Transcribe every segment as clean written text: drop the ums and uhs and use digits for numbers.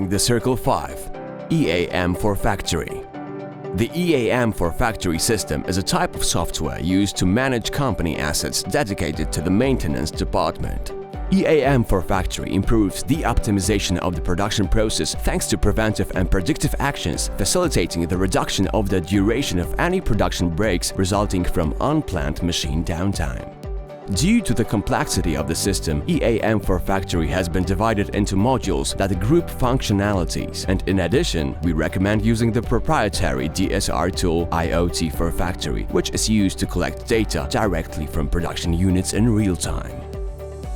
Entering the Circle 5, EAM 4FACTORY. The EAM 4FACTORY system is a type of software used to manage company assets dedicated to the maintenance department. EAM 4FACTORY improves the optimization of the production process thanks to preventive and predictive actions, facilitating the reduction of the duration of any production breaks resulting from unplanned machine downtime. Due to the complexity of the system, EAM 4FACTORY has been divided into modules that group functionalities, and in addition, we recommend using the proprietary DSR tool IoT 4FACTORY, which is used to collect data directly from production units in real time.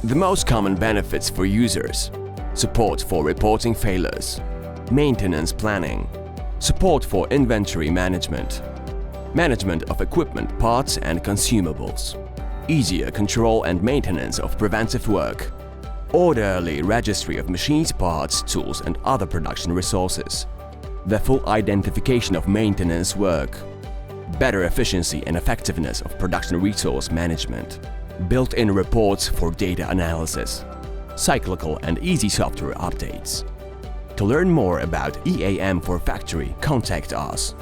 The most common benefits for users: support for reporting failures, maintenance planning, support for inventory management, management of equipment, parts and consumables, easier control and maintenance of preventive work, orderly registry of machines, parts, tools and other production resources, the full identification of maintenance work, better efficiency and effectiveness of production resource management, built-in reports for data analysis, cyclical and easy software updates. To learn more about EAM 4FACTORY, contact us.